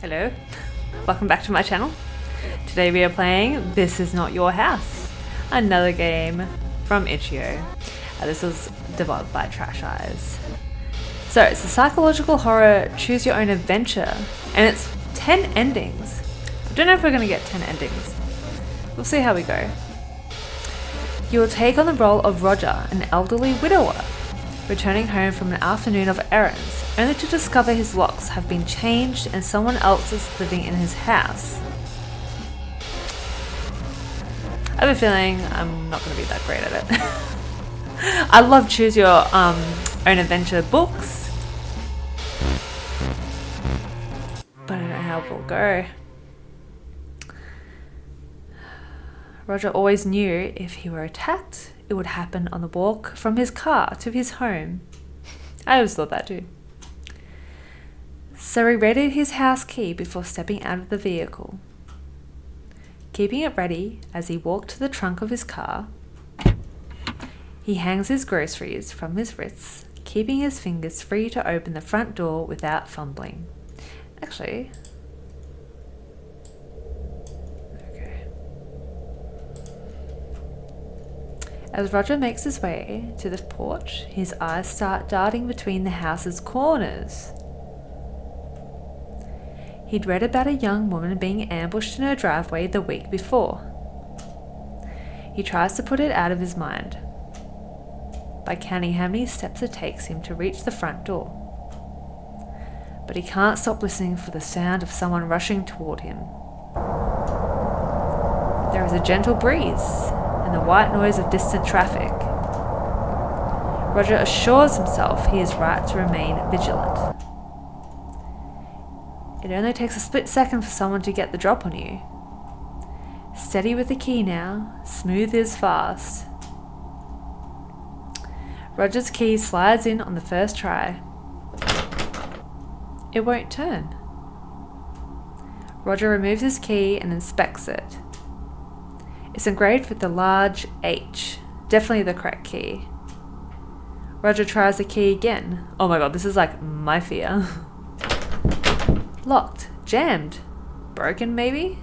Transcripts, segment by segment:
Hello, welcome back to my channel. Today we are playing This Is Not Your House, another game from Itch.io. This was developed by Trash Eyes. So it's a psychological horror choose your own adventure, and it's 10 endings. I don't know if we're going to get 10 endings. We'll see how we go. You will take on the role of Roger, an elderly widower, returning home from an afternoon of errands, only to discover his locks have been changed and someone else is living in his house. I have a feeling I'm not going to be that great at it. I love choose your own adventure books, but I don't know how it will go. Roger always knew if he were attacked, it would happen on the walk from his car to his home. I always thought that too. So he readied his house key before stepping out of the vehicle. Keeping it ready as he walked to the trunk of his car, he hangs his groceries from his wrists, keeping his fingers free to open the front door without fumbling. Actually, okay. As Roger makes his way to the porch, his eyes start darting between the house's corners. He'd read about a young woman being ambushed in her driveway the week before. He tries to put it out of his mind by counting how many steps it takes him to reach the front door. But he can't stop listening for the sound of someone rushing toward him. There is a gentle breeze and the white noise of distant traffic. Roger assures himself he is right to remain vigilant. It only takes a split second for someone to get the drop on you. Steady with the key now, smooth is fast. Roger's key slides in on the first try. It won't turn. Roger removes his key and inspects it. It's engraved with the large H, definitely the correct key. Roger tries the key again. Oh my god, this is like my fear. Locked, jammed, broken maybe?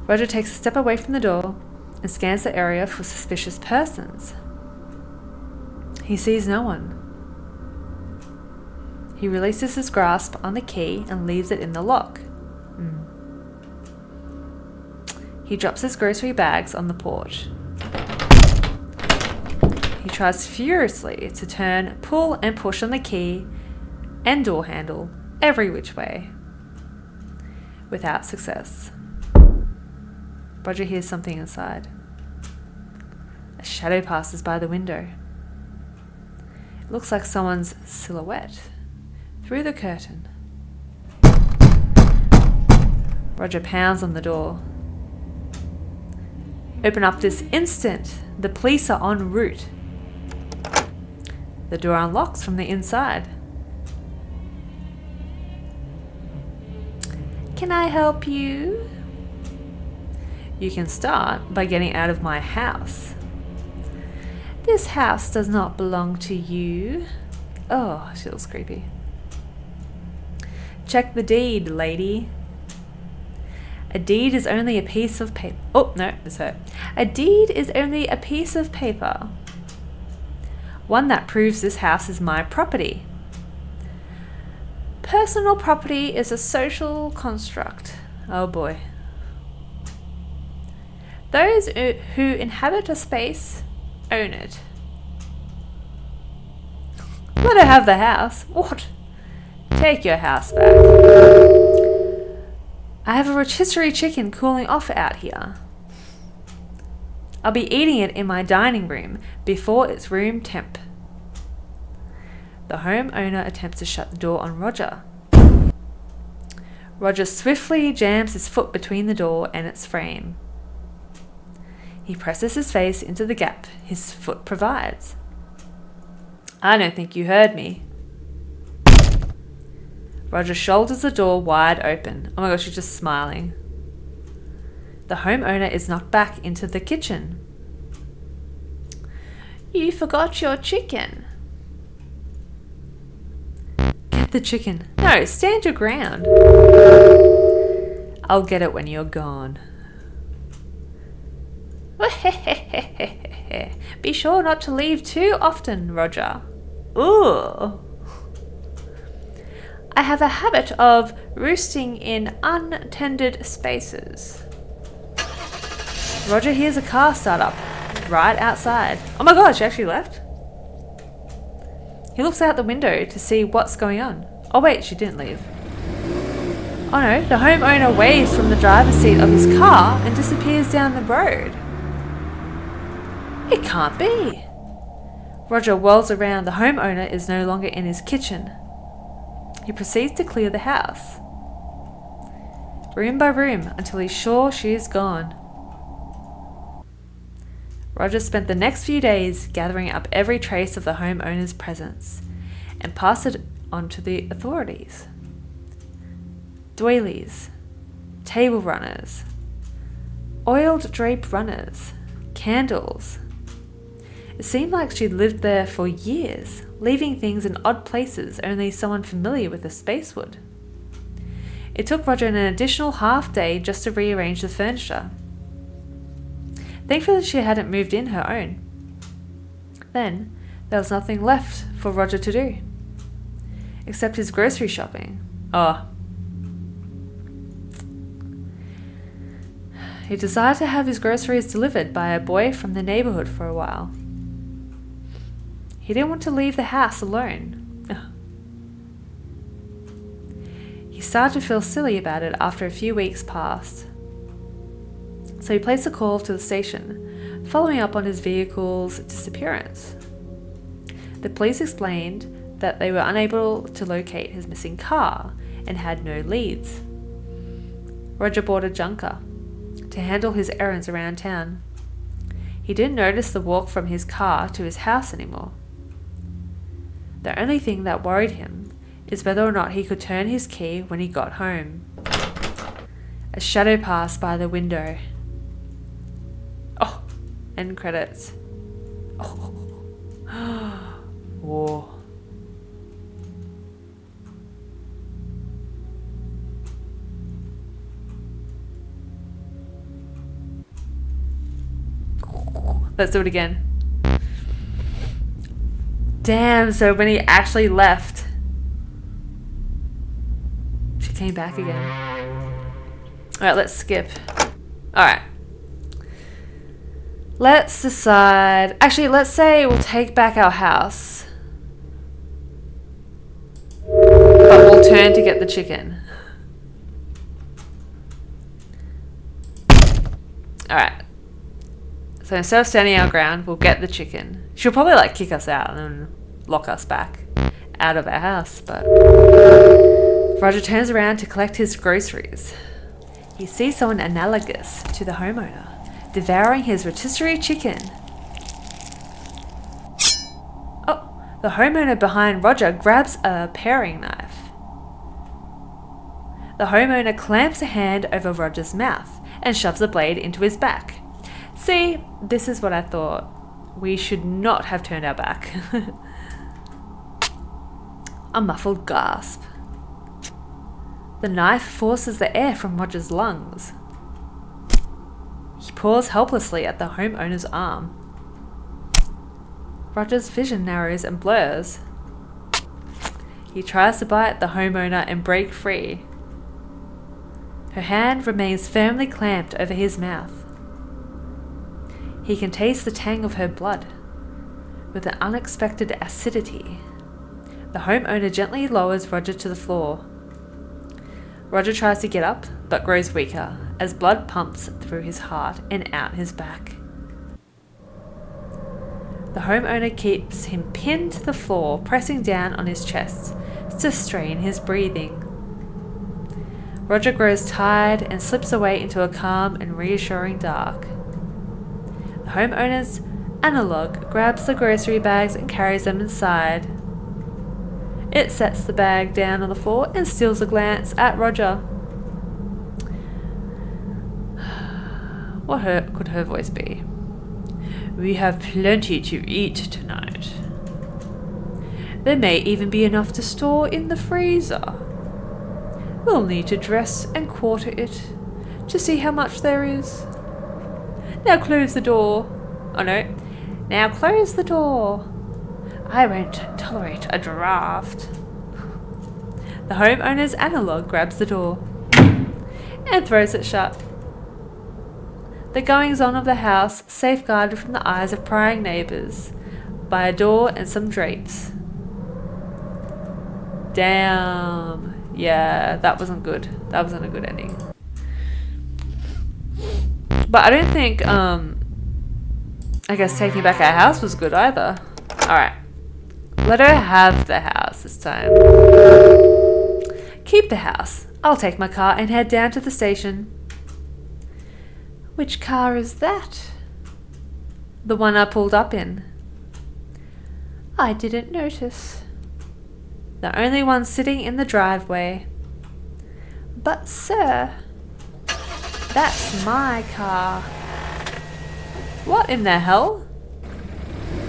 Roger takes a step away from the door and scans the area for suspicious persons. He sees no one. He releases his grasp on the key and leaves it in the lock. He drops his grocery bags on the porch. He tries furiously to turn, pull and push on the key and door handle every which way, without success. Roger hears something inside. A shadow passes by the window. It looks like someone's silhouette through the curtain. Roger pounds on the door. Open up this instant. The police are en route. The door unlocks from the inside. Can I help you? You can start by getting out of my house. This house does not belong to you. Oh, she looks creepy. Check the deed, lady. A deed is only a piece of paper. Oh, no, it's her. A deed is only a piece of paper. One that proves this house is my property. Personal property is a social construct. Oh boy. Those who inhabit a space own it. Let her have the house. What? Take your house back. I have a rotisserie chicken cooling off out here. I'll be eating it in my dining room before it's room temp. The homeowner attempts to shut the door on Roger. Roger swiftly jams his foot between the door and its frame. He presses his face into the gap his foot provides. I don't think you heard me. Roger shoulders the door wide open. Oh my gosh, she's just smiling. The homeowner is knocked back into the kitchen. You forgot your chicken. Get the chicken. No, stand your ground. I'll get it when you're gone. Be sure not to leave too often, Roger. Ooh. I have a habit of roosting in untended spaces. Roger hears a car start up right outside. Oh my god, she actually left? He looks out the window to see what's going on. Oh wait, she didn't leave. Oh no, the homeowner waves from the driver's seat of his car and disappears down the road. It can't be. Roger whirls around. The homeowner is no longer in his kitchen. He proceeds to clear the house, room by room, until he's sure she is gone. Roger spent the next few days gathering up every trace of the homeowner's presence and passed it on to the authorities. Doilies, table runners, oiled drape runners, candles. It seemed like she'd lived there for years, leaving things in odd places only someone familiar with the space would. It took Roger an additional half day just to rearrange the furniture. Thankfully she hadn't moved in her own. Then there was nothing left for Roger to do, except his grocery shopping. He decided to have his groceries delivered by a boy from the neighborhood for a while. He didn't want to leave the house alone. He started to feel silly about it after a few weeks passed. So he placed a call to the station, following up on his vehicle's disappearance. The police explained that they were unable to locate his missing car and had no leads. Roger bought a junker to handle his errands around town. He didn't notice the walk from his car to his house anymore. The only thing that worried him is whether or not he could turn his key when he got home. A shadow passed by the window. Oh, end credits. Oh. Whoa. Let's do it again. Damn, so when he actually left, she came back again. Alright, let's skip. Alright. Let's decide. Actually, let's say we'll take back our house, but we'll turn to get the chicken. Alright. So instead of standing our ground, we'll get the chicken. She'll probably like kick us out and then lock us back out of our house, but Roger turns around to collect his groceries. He sees someone analogous to the homeowner devouring his rotisserie chicken. Oh, the homeowner behind Roger grabs a paring knife. The homeowner clamps a hand over Roger's mouth and shoves the blade into his back. See, this is what I thought. We should not have turned our back. A muffled gasp. The knife forces the air from Roger's lungs. He paws helplessly at the homeowner's arm. Roger's vision narrows and blurs. He tries to bite the homeowner and break free. Her hand remains firmly clamped over his mouth. He can taste the tang of her blood. With an unexpected acidity, the homeowner gently lowers Roger to the floor. Roger tries to get up, but grows weaker as blood pumps through his heart and out his back. The homeowner keeps him pinned to the floor, pressing down on his chest to strain his breathing. Roger grows tired and slips away into a calm and reassuring dark. The homeowner's analog grabs the grocery bags and carries them inside. It sets the bag down on the floor and steals a glance at Roger. What could her voice be? We have plenty to eat tonight. There may even be enough to store in the freezer. We'll need to dress and quarter it to see how much there is. Now close the door. Oh no. Now close the door. I won't tolerate a draft. The homeowner's analog grabs the door and throws it shut. The goings-on of the house safeguarded from the eyes of prying neighbours by a door and some drapes. Damn. Yeah, that wasn't good. That wasn't a good ending. But I don't think, I guess taking back our house was good either. Alright. Let her have the house this time. Keep the house. I'll take my car and head down to the station. Which car is that? The one I pulled up in. I didn't notice. The only one sitting in the driveway. But sir, that's my car. What in the hell?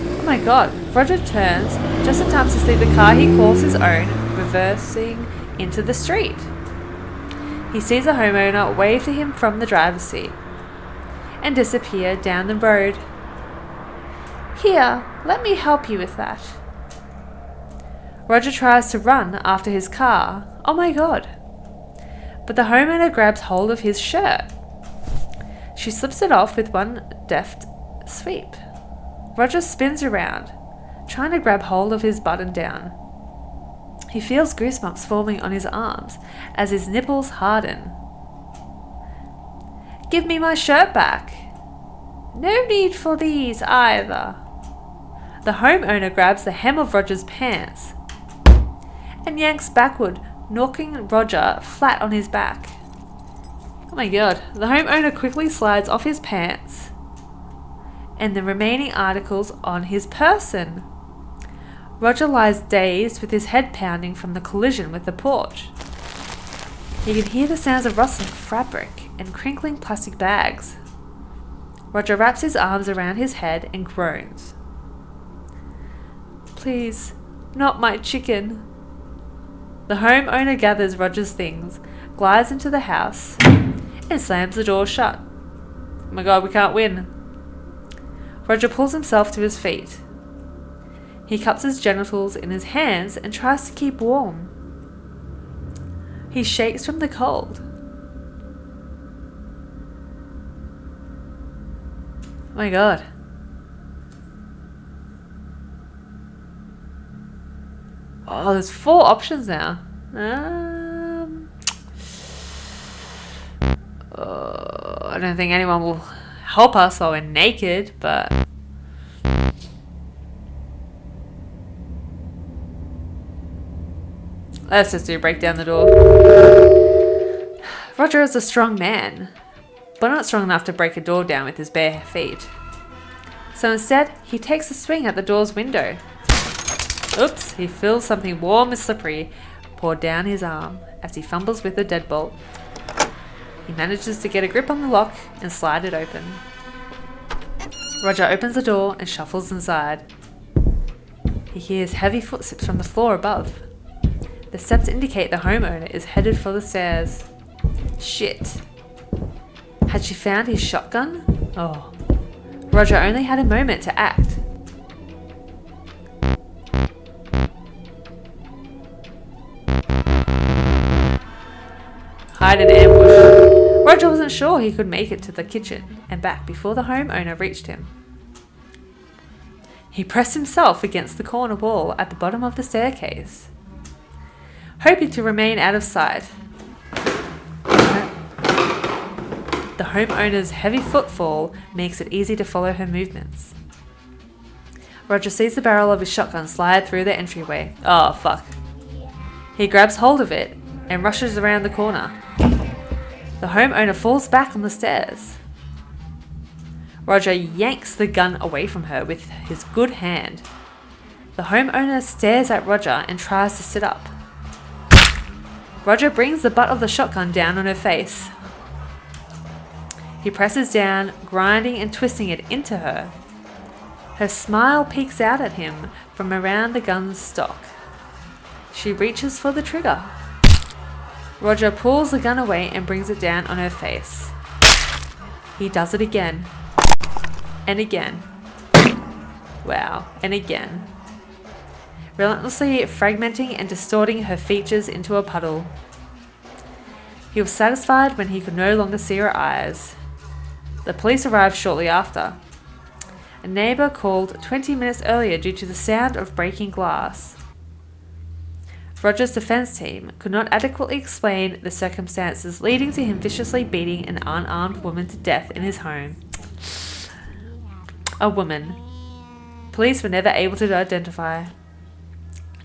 Oh my god, Roger turns just in time to see the car he calls his own reversing into the street. He sees a homeowner wave to him from the driver's seat and disappear down the road. Here, let me help you with that. Roger tries to run after his car. Oh my god. But the homeowner grabs hold of his shirt. She slips it off with one deft sweep. Roger spins around, trying to grab hold of his button down. He feels goosebumps forming on his arms as his nipples harden. Give me my shirt back. No need for these either. The homeowner grabs the hem of Roger's pants and yanks backward, knocking Roger flat on his back. Oh my god. The homeowner quickly slides off his pants and the remaining articles on his person. Roger lies dazed with his head pounding from the collision with the porch. He can hear the sounds of rustling fabric and crinkling plastic bags. Roger wraps his arms around his head and groans. Please, not my chicken. The homeowner gathers Roger's things, glides into the house, and slams the door shut. Oh my god, we can't win. Roger pulls himself to his feet. He cups his genitals in his hands and tries to keep warm. He shakes from the cold. Oh my god. Oh, there's 4 options now. I don't think anyone will help us while we're naked, but... let's just break down the door. Roger is a strong man, but not strong enough to break a door down with his bare feet. So instead, he takes a swing at the door's window. Oops, he feels something warm and slippery pour down his arm as he fumbles with the deadbolt. He manages to get a grip on the lock and slide it open. Roger opens the door and shuffles inside. He hears heavy footsteps from the floor above. The steps indicate the homeowner is headed for the stairs. Shit. Had she found his shotgun? Oh. Roger only had a moment to act. Hide and ambush. Roger wasn't sure he could make it to the kitchen and back before the homeowner reached him. He pressed himself against the corner wall at the bottom of the staircase, hoping to remain out of sight. The homeowner's heavy footfall makes it easy to follow her movements. Roger sees the barrel of his shotgun slide through the entryway. Oh, fuck. He grabs hold of it and rushes around the corner. The homeowner falls back on the stairs. Roger yanks the gun away from her with his good hand. The homeowner stares at Roger and tries to sit up. Roger brings the butt of the shotgun down on her face. He presses down, grinding and twisting it into her. Her smile peeks out at him from around the gun's stock. She reaches for the trigger. Roger pulls the gun away and brings it down on her face. He does it again. And again. Wow. And again. Relentlessly fragmenting and distorting her features into a puddle. He was satisfied when he could no longer see her eyes. The police arrived shortly after. A neighbour called 20 minutes earlier due to the sound of breaking glass. Roger's defence team could not adequately explain the circumstances leading to him viciously beating an unarmed woman to death in his home. A woman. Police were never able to identify.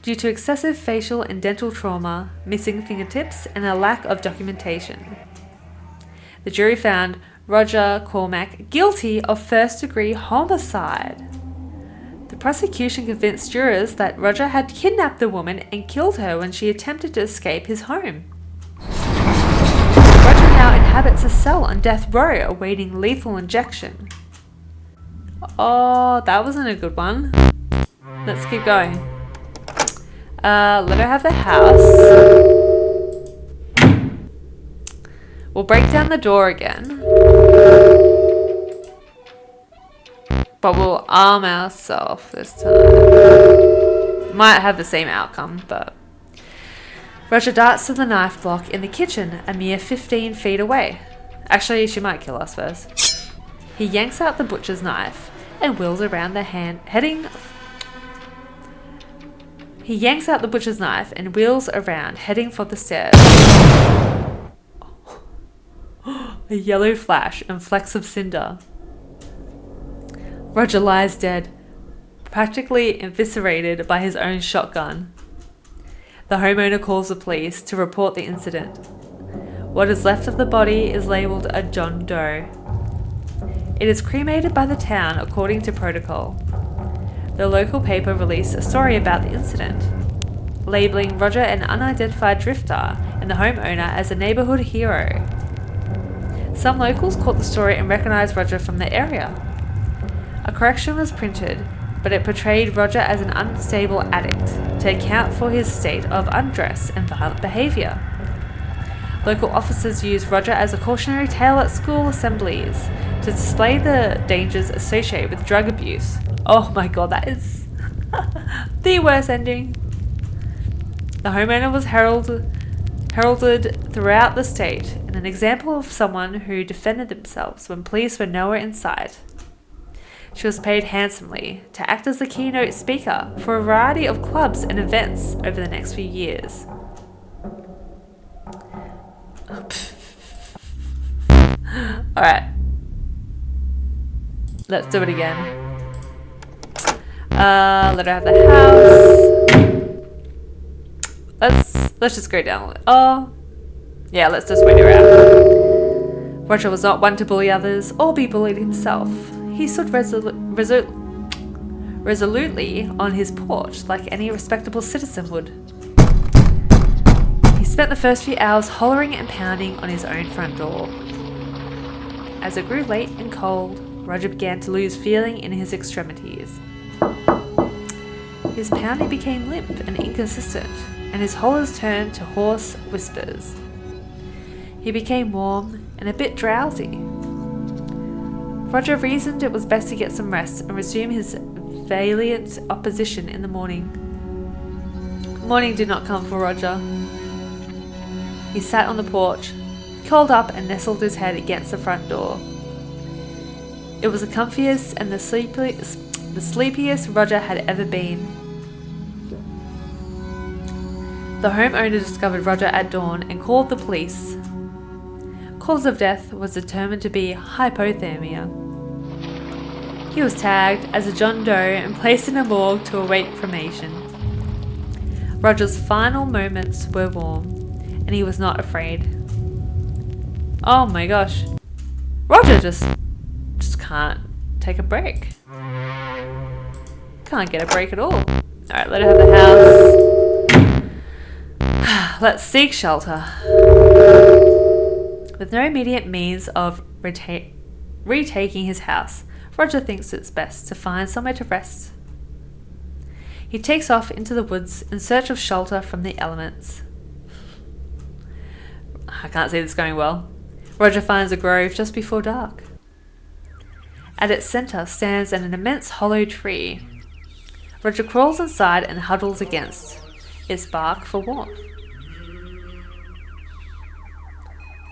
Due to excessive facial and dental trauma, missing fingertips, and a lack of documentation. The jury found Roger Cormack guilty of first-degree homicide. The prosecution convinced jurors that Roger had kidnapped the woman and killed her when she attempted to escape his home. Roger now inhabits a cell on death row awaiting lethal injection. Oh, that wasn't a good one. Let's keep going. Let her have the house. We'll break down the door again. But we'll arm ourselves this time. Might have the same outcome, but... Roger darts to the knife block in the kitchen, a mere 15 feet away. Actually, she might kill us first. He yanks out the butcher's knife and wheels around the He yanks out the butcher's knife and wheels around, heading for the stairs. A yellow flash and flecks of cinder. Roger lies dead, practically eviscerated by his own shotgun. The homeowner calls the police to report the incident. What is left of the body is labelled a John Doe. It is cremated by the town according to protocol. The local paper released a story about the incident, labelling Roger an unidentified drifter and the homeowner as a neighbourhood hero. Some locals caught the story and recognised Roger from the area. A correction was printed, but it portrayed Roger as an unstable addict to account for his state of undress and violent behaviour. Local officers used Roger as a cautionary tale at school assemblies to display the dangers associated with drug abuse. Oh my god, that is the worst ending. The homeowner was heralded throughout the state and an example of someone who defended themselves when police were nowhere in sight. She was paid handsomely to act as the keynote speaker for a variety of clubs and events over the next few years. Alright. Let's do it again. Let her have the house. Let's just go down. Oh. Yeah, let's just wait her out. Roger was not one to bully others or be bullied himself. He stood resolutely on his porch like any respectable citizen would. He spent the first few hours hollering and pounding on his own front door. As it grew late and cold, Roger began to lose feeling in his extremities. His pounding became limp and inconsistent, and his hollers turned to hoarse whispers. He became warm and a bit drowsy. Roger reasoned it was best to get some rest and resume his valiant opposition in the morning. Morning did not come for Roger. He sat on the porch, curled up and nestled his head against the front door. It was the comfiest and the sleepiest Roger had ever been. The homeowner discovered Roger at dawn and called the police. Cause of death was determined to be hypothermia. He was tagged as a John Doe and placed in a morgue to await cremation. Roger's final moments were warm, and he was not afraid. Oh my gosh. Roger just can't take a break. Can't get a break at all. Alright, let her have the house. Let's seek shelter. With no immediate means of retaking his house, Roger thinks it's best to find somewhere to rest. He takes off into the woods in search of shelter from the elements. I can't see this going well. Roger finds a grove just before dark. At its centre stands an immense hollow tree. Roger crawls inside and huddles against its bark for warmth.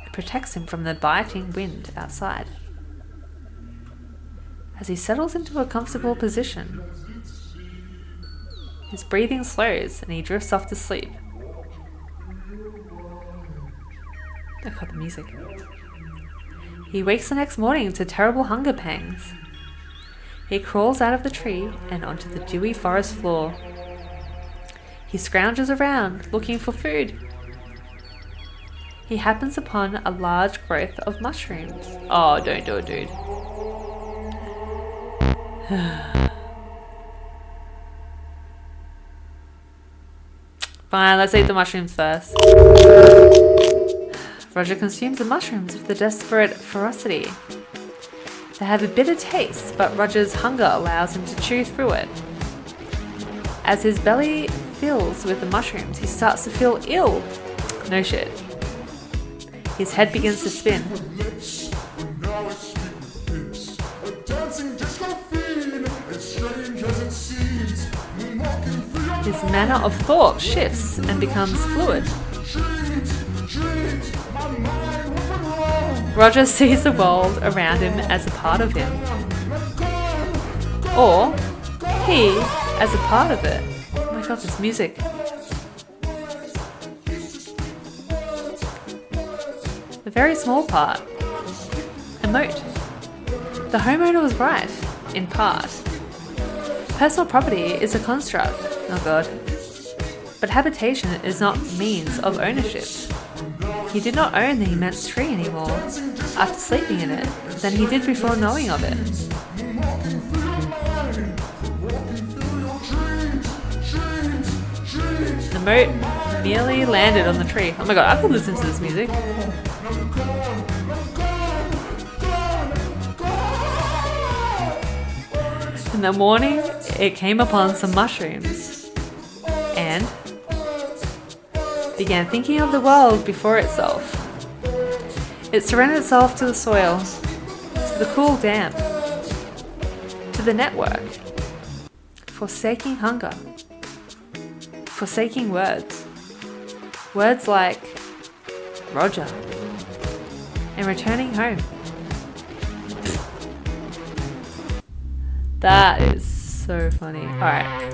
It protects him from the biting wind outside. As he settles into a comfortable position, his breathing slows and he drifts off to sleep. I got the music. He wakes the next morning to terrible hunger pangs. He crawls out of the tree and onto the dewy forest floor. He scrounges around looking for food. He happens upon a large growth of mushrooms. Oh, don't do it, dude. Fine, let's eat the mushrooms first. Roger consumes the mushrooms with a desperate ferocity. They have a bitter taste, but Roger's hunger allows him to chew through it. As his belly fills with the mushrooms, he starts to feel ill. No shit. His head begins to spin. His manner of thought shifts and becomes fluid. Roger sees the world around him as a part of him, or he as a part of it. Oh my god, this music. A very small part. A moat. The homeowner was right, in part. Personal property is a construct. Oh god. But habitation is not means of ownership. He did not own the immense tree anymore after sleeping in it than he did before knowing of it. The moat nearly landed on the tree. Oh my god, I could listen to this music. In the morning, it came upon some mushrooms and began thinking of the world before itself. It surrendered itself to the soil, to the cool damp, to the network, forsaking hunger, forsaking words. Words like Roger and returning home. That is so funny. Alright.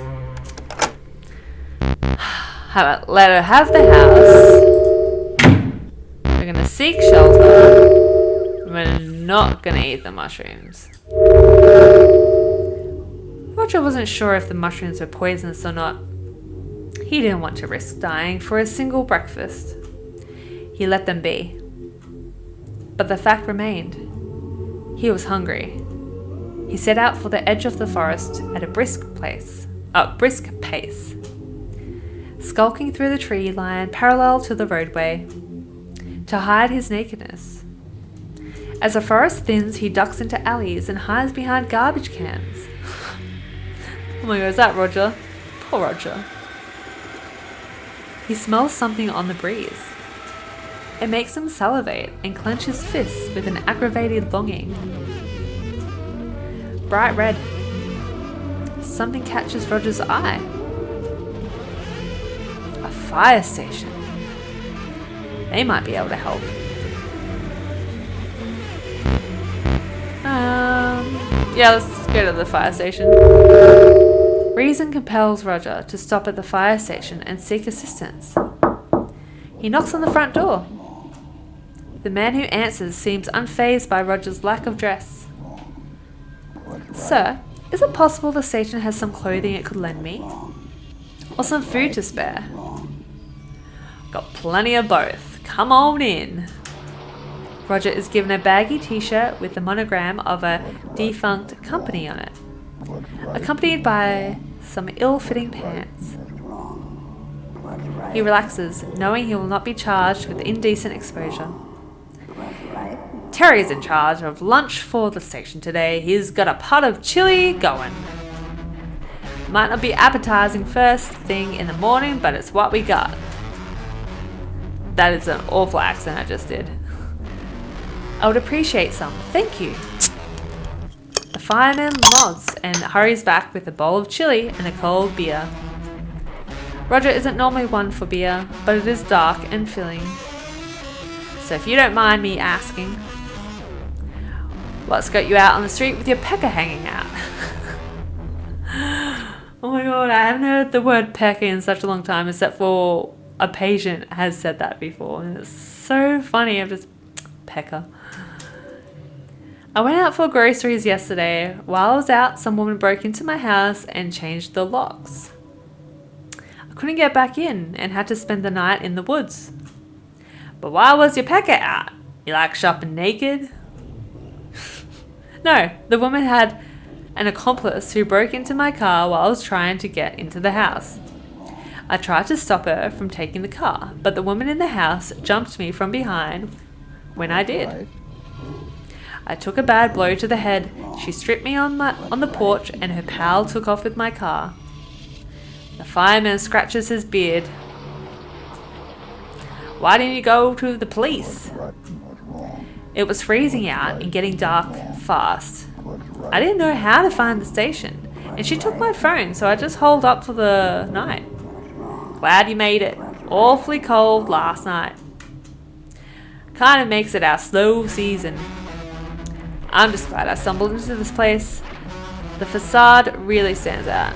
Let her have the house. We're gonna seek shelter. We're not gonna eat the mushrooms. Roger wasn't sure if the mushrooms were poisonous or not. He didn't want to risk dying for a single breakfast. He let them be. But the fact remained. He was hungry. He set out for the edge of the forest at a brisk pace. Skulking through the tree line parallel to the roadway to hide his nakedness. As the forest thins, he ducks into alleys and hides behind garbage cans. Oh my god, is that Roger? Poor Roger. He smells something on the breeze. It makes him salivate and clench his fists with an aggravated longing. Bright red. Something catches Roger's eye. A fire station. They might be able to help. Yeah, let's go to the fire station. Reason compels Roger to stop at the fire station and seek assistance. He knocks on the front door. The man who answers seems unfazed by Roger's lack of dress. Sir, is it possible the station has some clothing it could lend me? Or some food to spare? Got plenty of both. Come on in. Roger is given a baggy t-shirt with the monogram of a defunct company on it, accompanied by some ill-fitting pants. He relaxes, knowing he will not be charged with indecent exposure. Terry's in charge of lunch for the station today. He's got a pot of chili going. Might not be appetizing first thing in the morning, but it's what we got. That is an awful accent I just did. I would appreciate some. Thank you. The fireman nods and hurries back with a bowl of chili and a cold beer. Roger isn't normally one for beer, but it is dark and filling. So if you don't mind me asking, what's got you out on the street with your pecker hanging out? Oh my god, I haven't heard the word pecker in such a long time, except for a patient has said that before, and it's so funny. I'm just pecker. I went out for groceries yesterday. While I was out, some woman broke into my house and changed the locks. I couldn't get back in and had to spend the night in the woods. But why was your pecker out? You like shopping naked? No, the woman had an accomplice who broke into my car while I was trying to get into the house. I tried to stop her from taking the car, but the woman in the house jumped me from behind when I did. I took a bad blow to the head. She stripped me on the porch and her pal took off with my car. The fireman scratches his beard. Why didn't you go to the police? It was freezing out and getting dark fast. I didn't know how to find the station, and she took my phone, so I just holed up for the night. Glad you made it. Awfully cold last night. Kind of makes it our slow season. I'm just glad I stumbled into this place. The facade really stands out.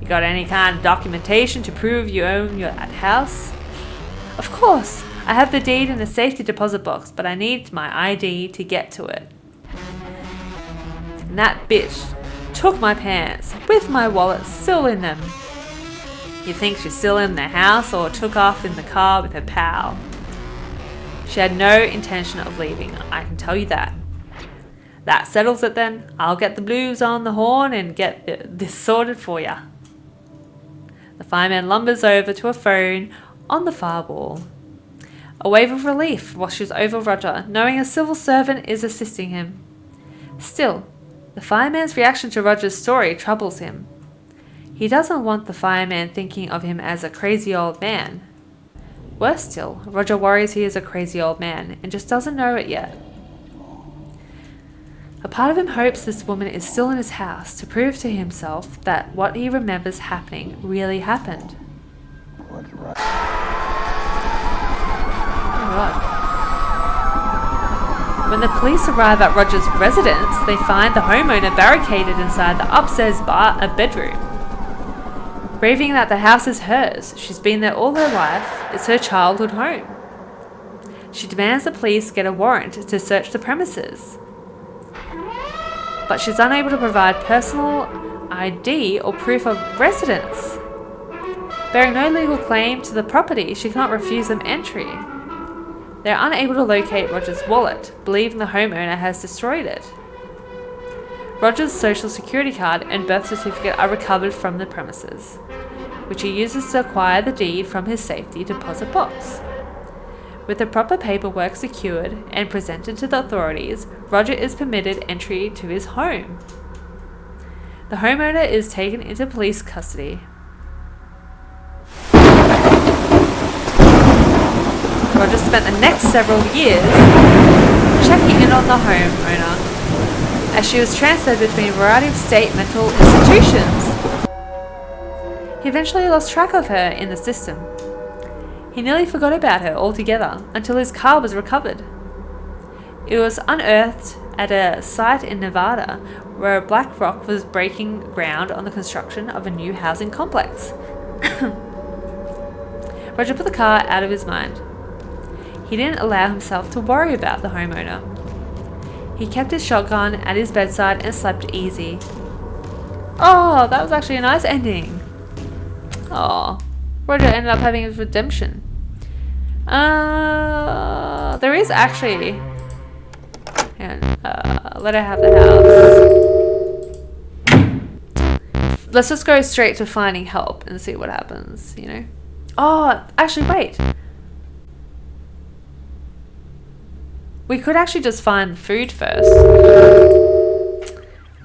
You got any kind of documentation to prove you own that house? Of course, I have the deed in the safety deposit box, but I need my ID to get to it. And that bitch took my pants with my wallet still in them. You think she's still in the house or took off in the car with her pal? She had no intention of leaving, I can tell you that. That settles it then. I'll get the blues on the horn and get this sorted for ya. The fireman lumbers over to a phone on the far wall. A wave of relief washes over Roger, knowing a civil servant is assisting him. Still, the fireman's reaction to Roger's story troubles him. He doesn't want the fireman thinking of him as a crazy old man. Worse still, Roger worries he is a crazy old man and just doesn't know it yet. A part of him hopes this woman is still in his house to prove to himself that what he remembers happening really happened. Oh God. When the police arrive at Roger's residence, they find the homeowner barricaded inside the upstairs bedroom. Raving that the house is hers, she's been there all her life, it's her childhood home. She demands the police get a warrant to search the premises. But she's unable to provide personal ID or proof of residence. Bearing no legal claim to the property, she cannot refuse them entry. They are unable to locate Roger's wallet, believing the homeowner has destroyed it. Roger's social security card and birth certificate are recovered from the premises, which he uses to acquire the deed from his safety deposit box. With the proper paperwork secured and presented to the authorities, Roger is permitted entry to his home. The homeowner is taken into police custody. Roger spent the next several years checking in on the homeowner as she was transferred between a variety of state mental institutions. He eventually lost track of her in the system. He nearly forgot about her altogether until his car was recovered. It was unearthed at a site in Nevada where black rock was breaking ground on the construction of a new housing complex. Roger put the car out of his mind. He didn't allow himself to worry about the homeowner. He kept his shotgun at his bedside and slept easy. Oh, that was actually a nice ending. Oh, Roger ended up having his redemption. There is actually... let her have the house. Let's just go straight to finding help and see what happens, you know? Oh, actually, wait. We could actually just find food first.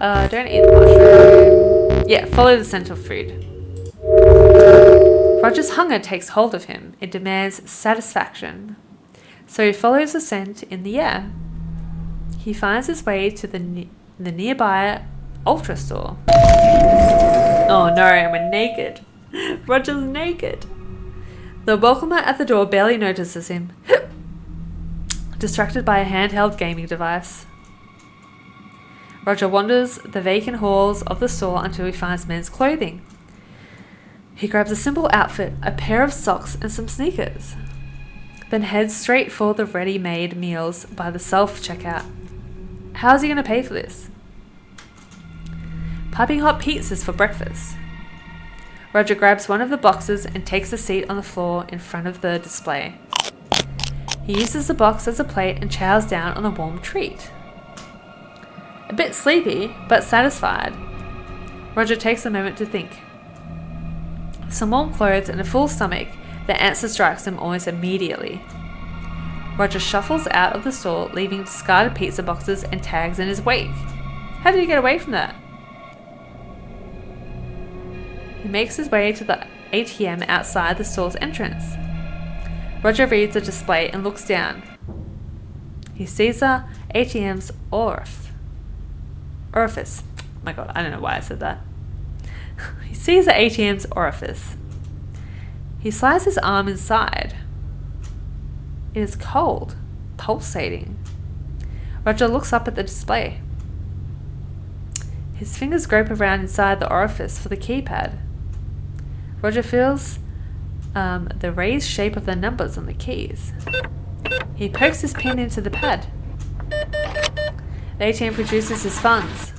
Don't eat the mushroom. Yeah, follow the scent of food. Roger's hunger takes hold of him. It demands satisfaction. So he follows the scent in the air. He finds his way to the nearby Ultra store. Oh no, and we're naked. Roger's naked. The welcomer at the door barely notices him, distracted by a handheld gaming device. Roger wanders the vacant halls of the store until he finds men's clothing. He grabs a simple outfit, a pair of socks and some sneakers, then heads straight for the ready-made meals by the self-checkout. How's he going to pay for this? Piping hot pizzas for breakfast. Roger grabs one of the boxes and takes a seat on the floor in front of the display. He uses the box as a plate and chows down on the warm treat. A bit sleepy, but satisfied, Roger takes a moment to think. Some warm clothes and a full stomach, the answer strikes him almost immediately. Roger shuffles out of the store, leaving discarded pizza boxes and tags in his wake. How did he get away from that? He makes his way to the ATM outside the store's entrance. Roger reads the display and looks down. He sees the ATM's orifice. Oh my god, I don't know why I said that. He sees the ATM's orifice. He slides his arm inside. It is cold, pulsating. Roger looks up at the display. His fingers grope around inside the orifice for the keypad. Roger feels the raised shape of the numbers on the keys. He pokes his pin into the pad. The ATM produces his funds.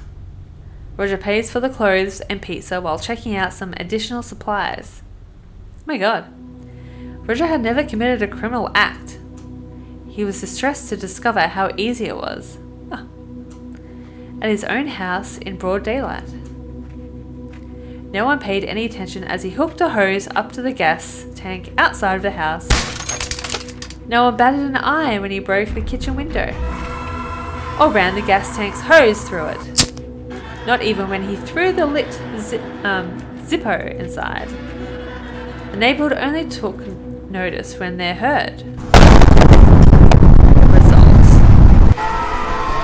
Roger pays for the clothes and pizza while checking out some additional supplies. Oh my god. Roger had never committed a criminal act. He was distressed to discover how easy it was. At his own house in broad daylight. No one paid any attention as he hooked a hose up to the gas tank outside of the house. No one batted an eye when he broke the kitchen window, or ran the gas tank's hose through it. Not even when he threw the lit Zippo inside. The neighborhood only took notice when they heard. Results.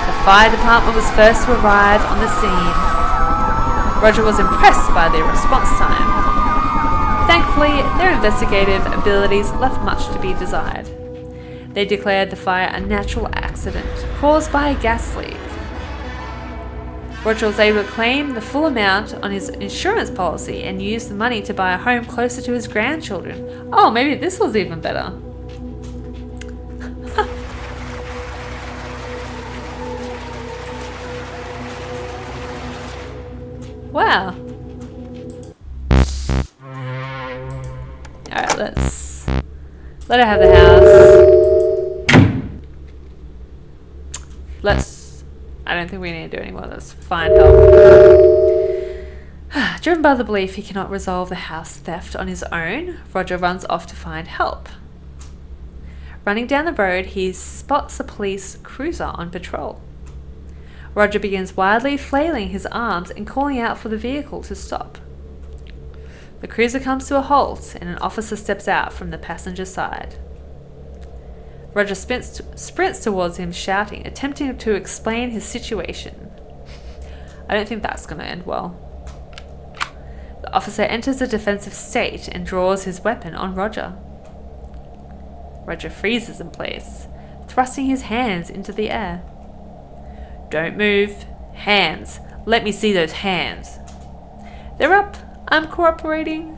The fire department was first to arrive on the scene. Roger was impressed by their response time. Thankfully, their investigative abilities left much to be desired. They declared the fire a natural accident caused by a gas leak. Roger was able to claim the full amount on his insurance policy and use the money to buy a home closer to his grandchildren. Oh, maybe this was even better. Wow. Alright, let's let her have the house. I don't think we need to do any more. Let's find help. Driven by the belief he cannot resolve the house theft on his own, Roger runs off to find help. Running down the road, he spots a police cruiser on patrol. Roger begins wildly flailing his arms and calling out for the vehicle to stop. The cruiser comes to a halt and an officer steps out from the passenger side. Roger sprints towards him, shouting, attempting to explain his situation. I don't think that's going to end well. The officer enters a defensive state and draws his weapon on Roger. Roger freezes in place, thrusting his hands into the air. Don't move. Hands. Let me see those hands. They're up. I'm cooperating.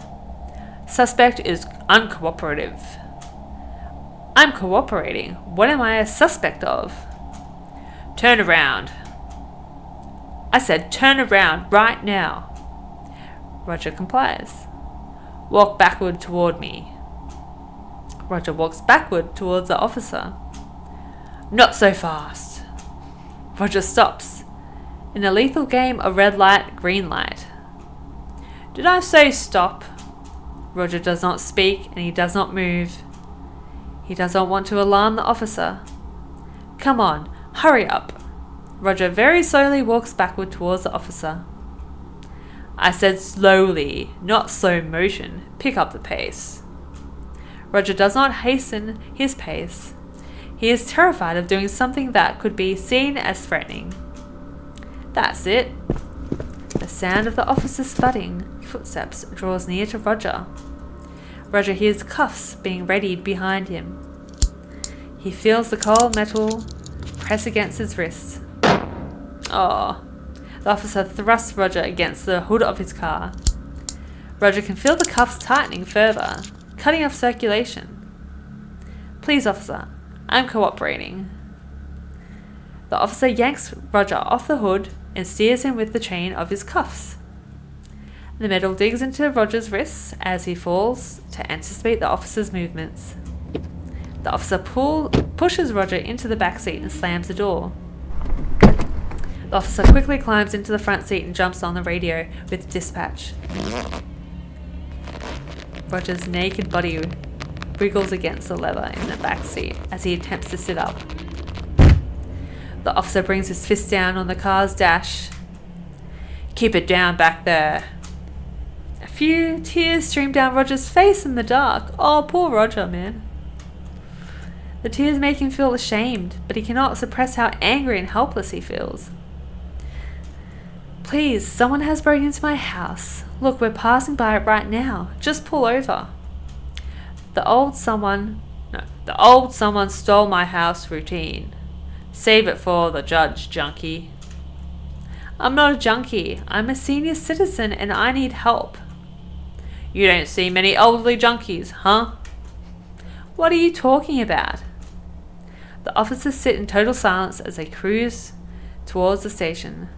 Suspect is uncooperative. I'm cooperating. What am I a suspect of? Turn around. I said turn around right now. Roger complies. Walk backward toward me. Roger walks backward towards the officer. Not so fast. Roger stops. In a lethal game of red light, green light. Did I say stop? Roger does not speak and he does not move. He does not want to alarm the officer. Come on, hurry up. Roger very slowly walks backward towards the officer. I said slowly, not slow motion. Pick up the pace. Roger does not hasten his pace. He is terrified of doing something that could be seen as threatening. That's it. The sound of the officer's thudding footsteps draws near to Roger. Roger hears cuffs being readied behind him. He feels the cold metal press against his wrists. Oh. The officer thrusts Roger against the hood of his car. Roger can feel the cuffs tightening further, cutting off circulation. Please, officer, I'm cooperating. The officer yanks Roger off the hood and steers him with the chain of his cuffs. The metal digs into Roger's wrists as he falls to anticipate the officer's movements. The officer pushes Roger into the back seat and slams the door. The officer quickly climbs into the front seat and jumps on the radio with dispatch. Roger's naked body wriggles against the leather in the back seat as he attempts to sit up. The officer brings his fist down on the car's dash. Keep it down back there. A few tears stream down Roger's face in the dark. Oh, poor Roger, man. The tears make him feel ashamed, but he cannot suppress how angry and helpless he feels. Please, someone has broken into my house. Look, we're passing by it right now. Just pull over. The old someone stole my house routine. Save it for the judge, junkie. I'm not a junkie. I'm a senior citizen and I need help. You don't see many elderly junkies, huh? What are you talking about? The officers sit in total silence as they cruise towards the station.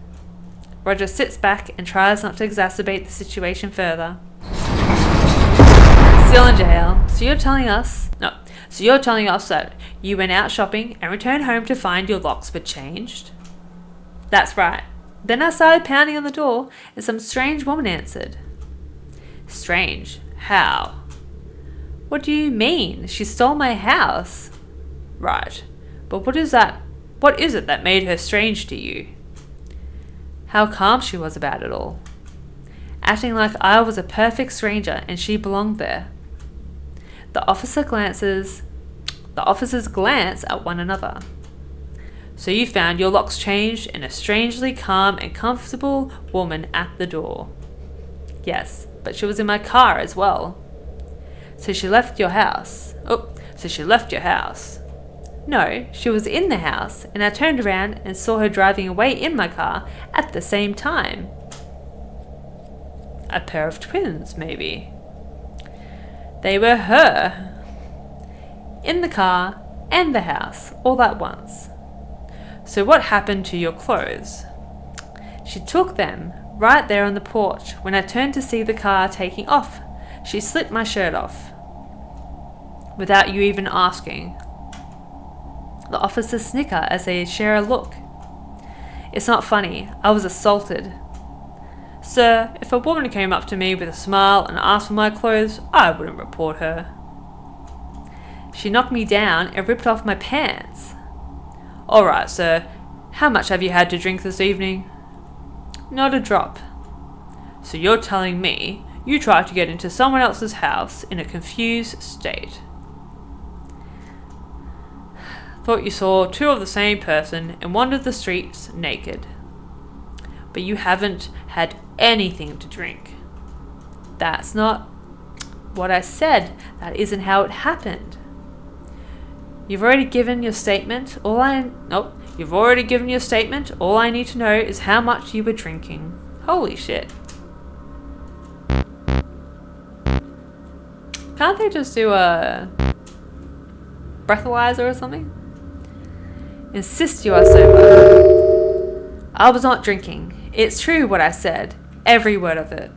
Roger sits back and tries not to exacerbate the situation further. Still in jail. So you're telling us that you went out shopping and returned home to find your locks were changed? That's right. Then I started pounding on the door and some strange woman answered. Strange? How? What do you mean? She stole my house. Right. But what is it that made her strange to you? How calm she was about it all. Acting like I was a perfect stranger and she belonged there. The officers glance at one another. So you found your locks changed and a strangely calm and comfortable woman at the door. Yes, but she was in my car as well. So she left your house. No, she was in the house, and I turned around and saw her driving away in my car at the same time. A pair of twins, maybe. They were her. In the car and the house, all at once. So what happened to your clothes? She took them right there on the porch when I turned to see the car taking off. She slit my shirt off. Without you even asking. The officers snicker as they share a look. It's not funny. I was assaulted. Sir, if a woman came up to me with a smile and asked for my clothes, I wouldn't report her. She knocked me down and ripped off my pants. All right, sir. How much have you had to drink this evening? Not a drop. So you're telling me you tried to get into someone else's house in a confused state. Thought you saw two of the same person and wandered the streets naked. But you haven't had anything to drink. That's not what I said. That isn't how it happened. You've already given your statement. All I need to know is how much you were drinking. Holy shit. Can't they just do a breathalyzer or something? Insist you are sober. I was not drinking. It's true what I said. Every word of it.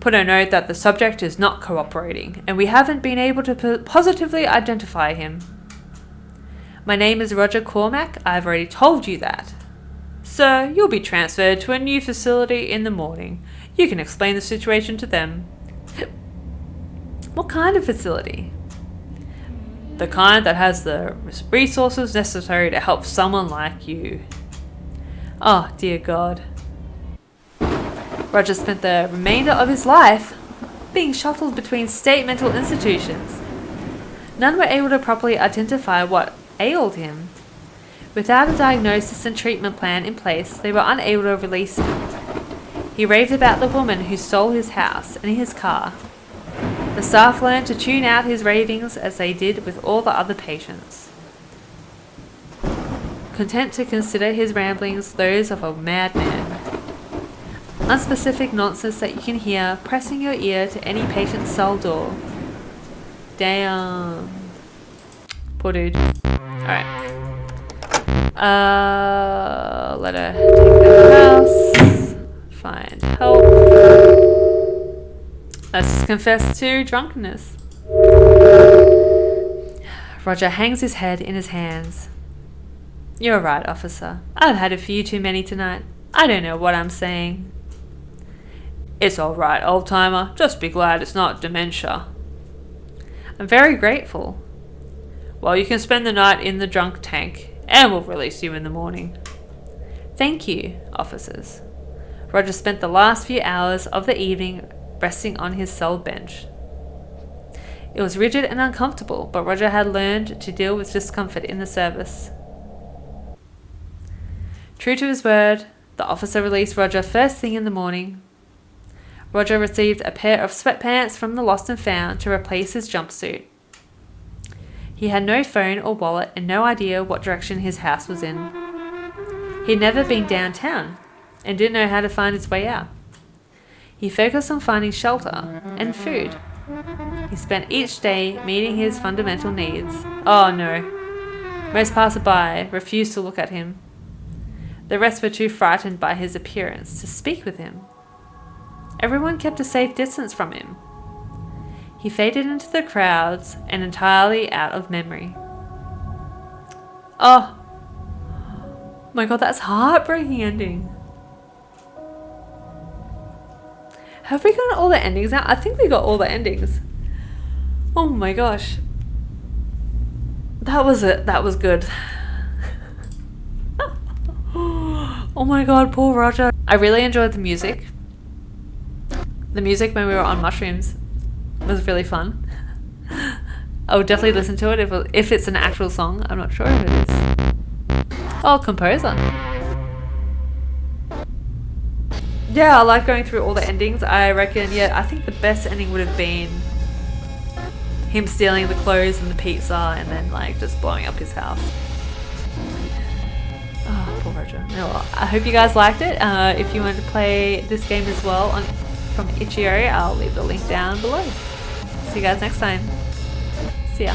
Put a note that the subject is not cooperating, and we haven't been able to positively identify him. My name is Roger Cormack. I've already told you that. Sir, you'll be transferred to a new facility in the morning. You can explain the situation to them. What kind of facility? The kind that has the resources necessary to help someone like you. Oh, dear God. Roger spent the remainder of his life being shuttled between state mental institutions. None were able to properly identify what ailed him. Without a diagnosis and treatment plan in place, they were unable to release him. He raved about the woman who stole his house and his car. The staff learned to tune out his ravings as they did with all the other patients, content to consider his ramblings those of a madman. Unspecific nonsense that you can hear pressing your ear to any patient's cell door. Damn. Poor dude. Alright. Let her take the house. Find help. Let's just confess to drunkenness. Roger hangs his head in his hands. You're right, officer. I've had a few too many tonight. I don't know what I'm saying. It's all right, old-timer. Just be glad it's not dementia. I'm very grateful. Well, you can spend the night in the drunk tank, and we'll release you in the morning. Thank you, officers. Roger spent the last few hours of the evening resting on his cell bench. It was rigid and uncomfortable, but Roger had learned to deal with discomfort in the service. True to his word, the officer released Roger first thing in the morning. Roger received a pair of sweatpants from the Lost and Found to replace his jumpsuit. He had no phone or wallet and no idea what direction his house was in. He'd never been downtown and didn't know how to find his way out. He focused on finding shelter and food. He spent each day meeting his fundamental needs. Oh no. Most passerby refused to look at him. The rest were too frightened by his appearance to speak with him. Everyone kept a safe distance from him. He faded into the crowds and entirely out of memory. Oh my God, that's a heartbreaking ending. Have we got all the endings now? I think we got all the endings. Oh my gosh. That was it. That was good. Oh my God, poor Roger. I really enjoyed the music. The music when we were on mushrooms was really fun. I would definitely listen to it if it's an actual song. I'm not sure if it is. Oh, composer. Yeah, I like going through all the endings. I reckon, yeah, I think the best ending would have been him stealing the clothes and the pizza and then like just blowing up his house. Oh, poor Roger. Well, I hope you guys liked it. If you want to play this game as well from Itch.io, I'll leave the link down below. See you guys next time. See ya.